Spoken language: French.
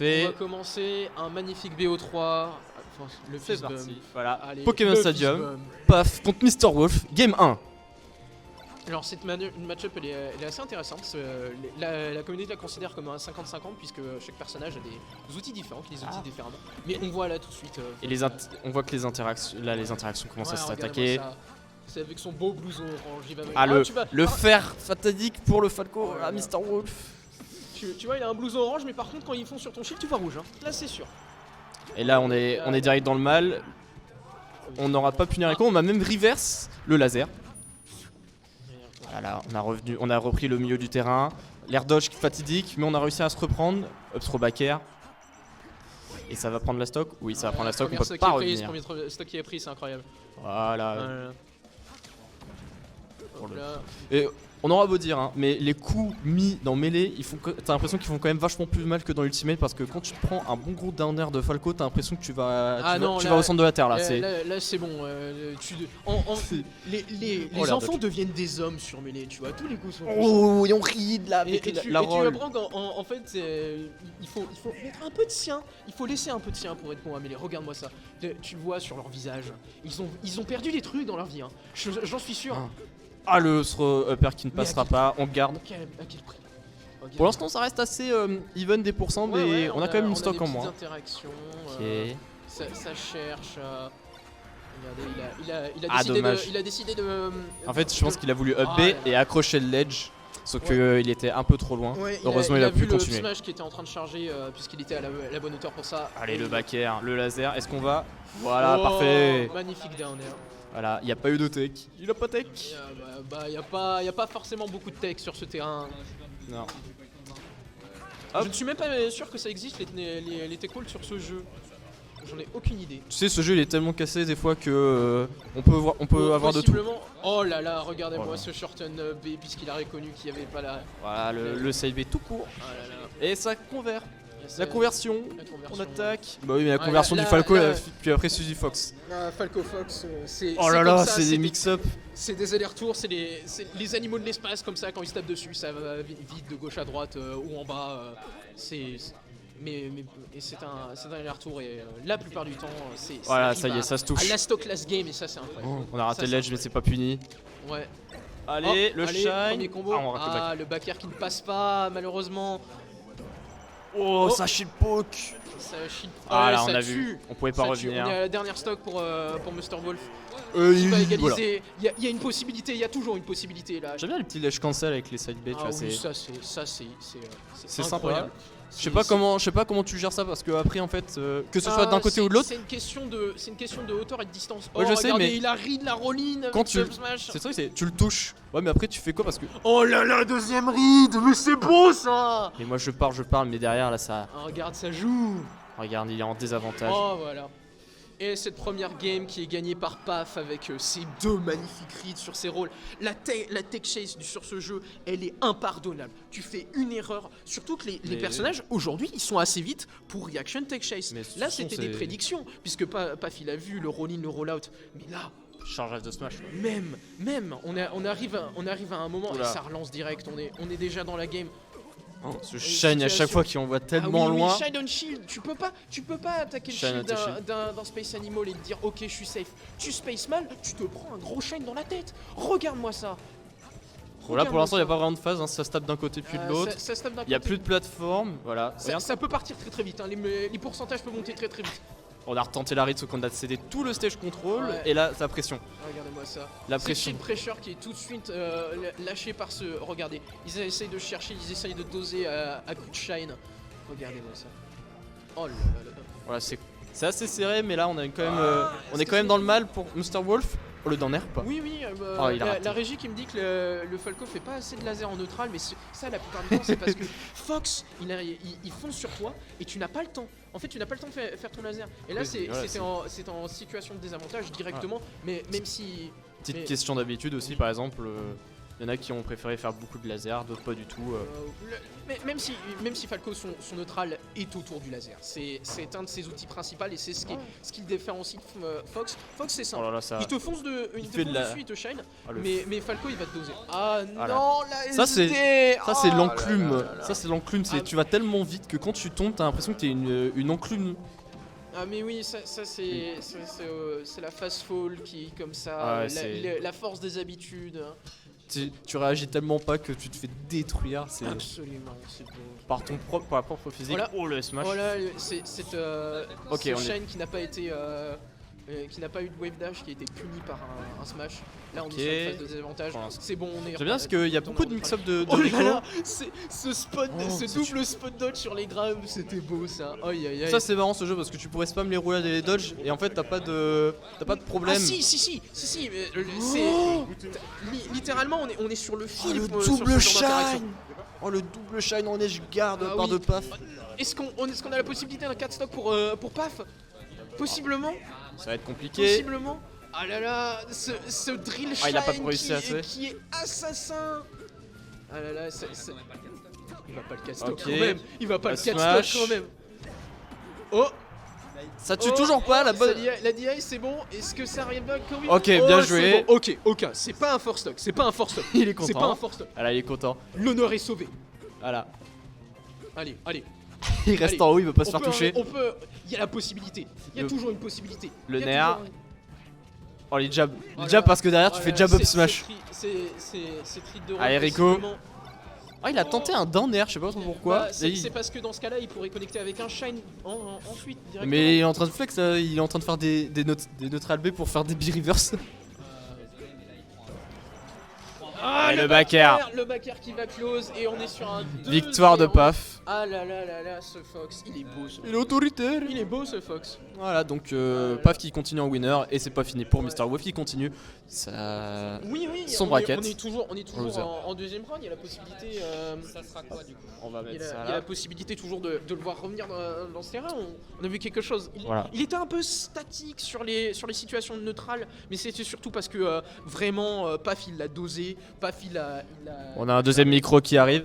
On va commencer un magnifique BO3. Enfin, le C'est fist parti. bump. Voilà. Allez, Pokémon le Stadium. fist bump. Paf contre Mr. Wolf. Game 1. Alors cette match-up elle est assez intéressante. La communauté la considère comme un 50-50 puisque chaque personnage a des outils différents, qui les outils différemment. Mais on voit là tout de suite. Et on voit que les interactions commencent à s'attaquer. C'est avec son beau blouson orange. Il va Le fer fatidique pour le Falco à Mr. Wolf. Tu vois, il a un blouson orange, mais par contre, quand ils font sur ton shield, tu vois rouge. Hein. Là, c'est sûr. Et là, on est direct dans le mal. On n'aura pas pu Nereko, on a même reverse le laser. Voilà, on a repris le milieu du terrain. L'air dodge fatidique, mais on a réussi à se reprendre. Up throw back air. Et ça va prendre la stock? Oui, ça va prendre la stock, on peut pas revenir. Premier stock qui est pris, c'est incroyable. Voilà. Là. Et on aura beau dire, hein, mais les coups mis dans Melee, t'as l'impression qu'ils font quand même vachement plus mal que dans Ultimate parce que quand tu prends un bon gros downer de Falco, t'as l'impression que tu vas au centre de la terre là. Là c'est bon. Les enfants deviennent des hommes sur Melee, tu vois. Tous les coups sont. Oh, et on rit de la tu apprends qu'en fait, il faut mettre un peu de sien. Il faut laisser un peu de sien pour être bon à Melee. Regarde-moi ça. Tu le vois sur leur visage. Ils ont perdu des trucs dans leur vie. Hein. J'en suis sûr. Ah, le upper qui ne passera pas, on garde. À quel prix? Pour l'instant, ça reste assez even des pourcents, mais on a quand même une stock en moins. Interactions, ok. Ça cherche. Regardez, il a décidé de. En fait, je pense qu'il a voulu up B et accrocher le ledge. Sauf qu'il était un peu trop loin. Heureusement, il a pu continuer. Il a vu le smash qui était en train de charger puisqu'il était à la bonne hauteur pour ça. Allez, le back air, le laser. Est-ce qu'on va? Voilà, parfait. Magnifique down air. Voilà, il n'y a pas eu de tech. Il a pas tech. Il n'y a pas forcément beaucoup de tech sur ce terrain. Non. Je ne suis même pas sûr que ça existe les tech calls sur ce jeu. J'en ai aucune idée. Tu sais, ce jeu il est tellement cassé des fois que on peut avoir de tout. Oh là là, regardez-moi ce shorten B puisqu'il a reconnu qu'il n'y avait pas la. Voilà, le save B tout court. Oh là là. Et ça convert. La conversion, on attaque. Bah oui, mais la Ouais, conversion du Falco, puis après Suzy Fox. Falco Fox, c'est. Oh là là, c'est des mix-up. C'est des allers-retours, c'est les animaux de l'espace comme ça quand ils se tapent dessus, ça va vite de gauche à droite ou en bas. Mais c'est un aller-retour et la plupart du temps, c'est. Voilà, ça y est, ça se touche. À la stock last game et ça, c'est incroyable. On a raté le ledge, mais c'est pas puni. Ouais. Allez, le shine. Premier combo. Le back air qui ne passe pas, malheureusement. Oh, ça shield poke. Ah là, on a vu, on pouvait pas revenir. On est à la dernière stock pour Mr. Wolf. Il va égaliser. Voilà. Il y a une possibilité, il y a toujours une possibilité là. J'aime bien les petits ledge cancel avec les side B, tu vois. Oui, c'est incroyable. Je sais pas comment tu gères ça parce que après en fait que ce soit d'un côté ou de l'autre. C'est une question de hauteur et de distance. Ouais, je sais, mais il a read la roll-in quand tu smash. C'est ça, tu le touches. Ouais, mais après tu fais quoi parce que oh là là, deuxième read, mais c'est beau ça. Mais moi je parle mais derrière là ça regarde, ça joue. Regarde, il est en désavantage. Oh voilà. Et cette première game qui est gagnée par Paf avec ses deux magnifiques reads sur ses rôles. La tech chase sur ce jeu, elle est impardonnable. Tu fais une erreur, surtout que les personnages aujourd'hui ils sont assez vite pour reaction tech chase. Là c'était des prédictions, puisque Paf il a vu le roll-in, le roll-out. Mais là, charge de smash. Même, on arrive à un moment et ça relance direct. On est déjà dans la game. Ce shine à chaque fois qui envoie tellement loin. Shine on shield, tu peux pas attaquer le shield d'un Space Animal et te dire ok je suis safe. Tu space mal, tu te prends un gros shine dans la tête. Regarde-moi ça. Là pour l'instant il n'y a pas vraiment de phase, hein. Ça se tape d'un côté puis de l'autre. Il n'y a plus de plateforme, voilà. Ça peut partir très vite, hein. Les pourcentages peuvent monter très vite. On a retenté la read, sauf qu'on a cédé tout le stage control et là sa pression. Regardez-moi ça. La pression. C'est le pressure qui est tout de suite lâché par ce. Regardez, ils essayent de chercher, ils essayent de doser à coup de shine. Regardez-moi ça. Oh là là là. Voilà, c'est assez serré, mais là on est quand même dans le mal pour Mr. Wolf. Au lieu d'en air pas. Oui, la régie qui me dit que le Falco fait pas assez de laser en neutral, mais ça la plupart du temps c'est parce que Fox il fonce sur toi et tu n'as pas le temps. En fait, tu n'as pas le temps de faire ton laser. Et là, c'était en situation de désavantage directement, mais même si. Petite question d'habitude aussi, par exemple. Il y en a qui ont préféré faire beaucoup de laser, d'autres pas du tout. Mais même si Falco, son neutral est autour du laser, c'est un de ses outils principaux et c'est ce qui le différencie de Fox. Fox, c'est simple. Oh là là, ça... Il te fonce dessus, il te shine, mais Falco il va te doser. Ah voilà. Non, la ça c'est l'enclume. Là là. Ça c'est l'enclume, tu vas tellement vite que quand tu tombes, t'as l'impression que t'es une enclume. Ah mais oui, ça c'est la fast fall qui comme ça, la force des habitudes. Tu réagis tellement pas que tu te fais détruire. Absolument, c'est beau. Par la propre physique. Voilà. Oh le smash. Voilà, c'est Shine qui n'a pas été... qui n'a pas eu de wave dash, qui a été puni par un smash. Là on est sur une phase de désavantage. C'est bon, on est... J'aime bien parce qu'il y a beaucoup de mix-up de oh Rico. Là là, ce double spot dodge sur les graves, c'était beau ça. Aïe aïe aïe. Ça c'est marrant ce jeu parce que tu pourrais spam les roulades et les dodges et en fait t'as pas de problème. Ah si, mais littéralement on est sur le fil. Le double shine. Oh le double shine en edge guard par de Paf. Est-ce qu'on a la possibilité d'un 4 stock pour Paf? Possiblement. Ça va être compliqué. Possiblement. Ah là là, ce drill shine il a pas réussi qui est assassin. Ah là là, il va pas le cast stock Ok. quand même. Il va pas le cast smash. stock quand même. Oh, Ça tue toujours pas la bonne. La DI c'est bon. Est-ce que ça arrive bien? Ok, bien joué. Bon. Ok, c'est pas un force stock, c'est pas un force stock. Il est content. C'est pas un force stock. Ah là, il est content. L'honneur est sauvé. Voilà. Allez. Il reste en haut, il veut pas se faire toucher. Il y a la possibilité. Il y a toujours une possibilité. Le nerf. Oh les jabs. Les jabs parce que derrière tu fais jab up smash. C'est tri de Allez Rico. Ah il a tenté un down air, je sais pas trop pourquoi. Bah, c'est parce que dans ce cas-là il pourrait connecter avec un shine ensuite directement. Mais il est en train de flex, il est en train de faire des neutral B pour faire des B-reverse. Ah, le back air. Le back air qui va close et on est sur un Victoire de Paf. Ah là là, ce Fox, il est beau ce Fox. Il est autoritaire. Il est beau ce Fox. Voilà donc Paf qui continue en winner et c'est pas fini pour Mr. Wolf qui continue oui, son bracket. On est toujours en deuxième round, il y a la possibilité... Ça sera quoi du coup? On va mettre ça Il y a là. la possibilité toujours de le voir revenir dans ce terrain. On a vu quelque chose. Il était un peu statique sur les situations neutrales, mais c'était surtout parce que vraiment Paf il l'a dosé. Paf il a... On a un deuxième micro qui arrive.